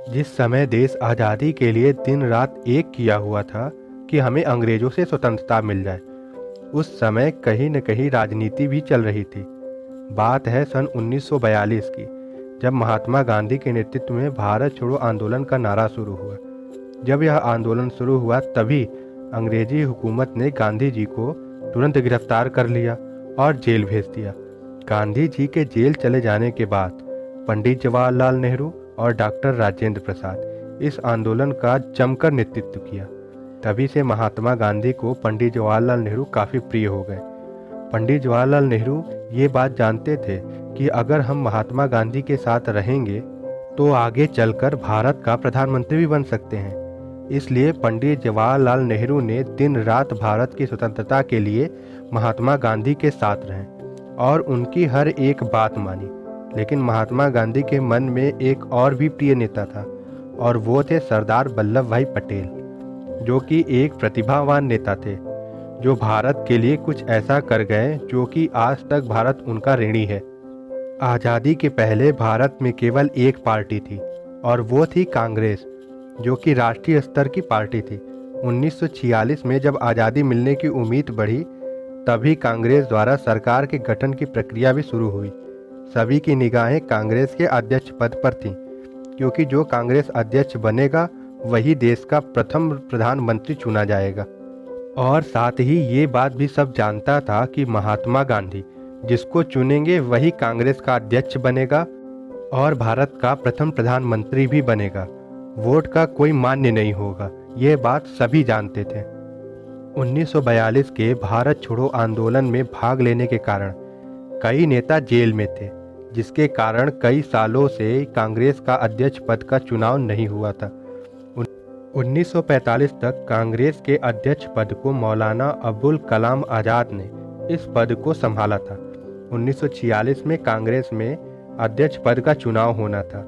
जिस समय देश आज़ादी के लिए दिन रात एक किया हुआ था कि हमें अंग्रेज़ों से स्वतंत्रता मिल जाए, उस समय कहीं न कहीं राजनीति भी चल रही थी। बात है सन 1942 की, जब महात्मा गांधी के नेतृत्व में भारत छोड़ो आंदोलन का नारा शुरू हुआ। जब यह आंदोलन शुरू हुआ तभी अंग्रेजी हुकूमत ने गांधी जी को तुरंत गिरफ्तार कर लिया और जेल भेज दिया। गांधी जी के जेल चले जाने के बाद पंडित जवाहरलाल नेहरू और डॉक्टर राजेंद्र प्रसाद इस आंदोलन का जमकर नेतृत्व किया। तभी से महात्मा गांधी को पंडित जवाहरलाल नेहरू काफ़ी प्रिय हो गए। पंडित जवाहरलाल नेहरू ये बात जानते थे कि अगर हम महात्मा गांधी के साथ रहेंगे तो आगे चलकर भारत का प्रधानमंत्री भी बन सकते हैं। इसलिए पंडित जवाहरलाल नेहरू ने दिन रात भारत की स्वतंत्रता के लिए महात्मा गांधी के साथ रहे और उनकी हर एक बात मानी। लेकिन महात्मा गांधी के मन में एक और भी प्रिय नेता था और वो थे सरदार वल्लभ भाई पटेल, जो कि एक प्रतिभावान नेता थे, जो भारत के लिए कुछ ऐसा कर गए जो कि आज तक भारत उनका ऋणी है। आज़ादी के पहले भारत में केवल एक पार्टी थी और वो थी कांग्रेस, जो कि राष्ट्रीय स्तर की पार्टी थी। 1946 में जब आज़ादी मिलने की उम्मीद बढ़ी, तभी कांग्रेस द्वारा सरकार के गठन की प्रक्रिया भी शुरू हुई। सभी की निगाहें कांग्रेस के अध्यक्ष पद पर थीं, क्योंकि जो कांग्रेस अध्यक्ष बनेगा वही देश का प्रथम प्रधानमंत्री चुना जाएगा। और साथ ही ये बात भी सब जानता था कि महात्मा गांधी जिसको चुनेंगे वही कांग्रेस का अध्यक्ष बनेगा और भारत का प्रथम प्रधानमंत्री भी बनेगा। वोट का कोई मान्य नहीं होगा, ये बात सभी जानते थे। 1942 के भारत छोड़ो आंदोलन में भाग लेने के कारण कई नेता जेल में थे, जिसके कारण कई सालों से कांग्रेस का अध्यक्ष पद का चुनाव नहीं हुआ था। 1945 तक कांग्रेस के अध्यक्ष पद को मौलाना अबुल कलाम आज़ाद ने इस पद को संभाला था। 1946 में कांग्रेस में अध्यक्ष पद का चुनाव होना था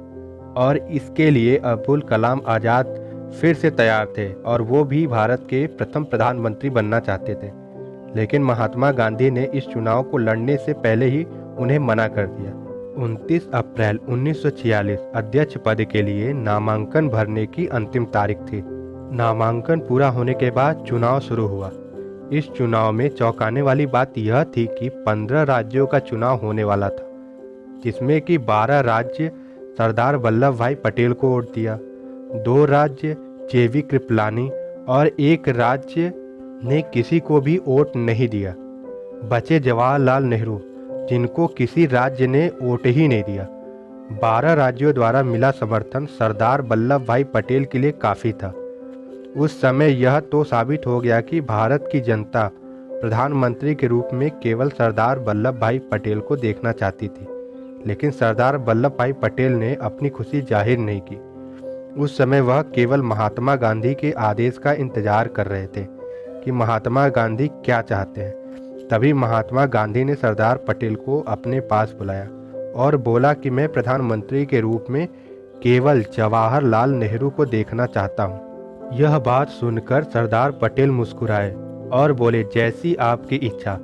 और इसके लिए अबुल कलाम आज़ाद फिर से तैयार थे और वो भी भारत के प्रथम प्रधानमंत्री बनना चाहते थे। लेकिन महात्मा गांधी ने इस चुनाव को लड़ने से पहले ही उन्हें मना कर दिया। 29 अप्रैल 1946 अध्यक्ष पद के लिए नामांकन भरने की अंतिम तारीख थी। नामांकन पूरा होने के बाद चुनाव शुरू हुआ। इस चुनाव में चौंकाने वाली बात यह थी कि 15 राज्यों का चुनाव होने वाला था, जिसमें कि 12 राज्य सरदार वल्लभ भाई पटेल को वोट दिया, 2 राज्य जेवी कृपलानी और 1 राज्य ने किसी को भी वोट नहीं दिया। बचे जवाहरलाल नेहरू, जिनको किसी राज्य ने वोट ही नहीं दिया। 12 राज्यों द्वारा मिला समर्थन सरदार वल्लभ भाई पटेल के लिए काफ़ी था। उस समय यह तो साबित हो गया कि भारत की जनता प्रधानमंत्री के रूप में केवल सरदार वल्लभ भाई पटेल को देखना चाहती थी। लेकिन सरदार वल्लभ भाई पटेल ने अपनी खुशी जाहिर नहीं की। उस समय वह केवल महात्मा गांधी के आदेश का इंतजार कर रहे थे कि महात्मा गांधी क्या चाहते हैं। तभी महात्मा गांधी ने सरदार पटेल को अपने पास बुलाया और बोला कि मैं प्रधानमंत्री के रूप में केवल जवाहरलाल नेहरू को देखना चाहता हूँ। यह बात सुनकर सरदार पटेल मुस्कुराए और बोले, जैसी आपकी इच्छा।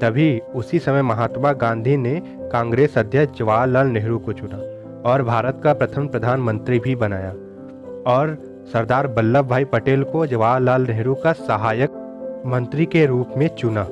तभी उसी समय महात्मा गांधी ने कांग्रेस अध्यक्ष जवाहरलाल नेहरू को चुना और भारत का प्रथम प्रधानमंत्री भी बनाया और सरदार वल्लभ भाई पटेल को जवाहरलाल नेहरू का सहायक मंत्री के रूप में चुना।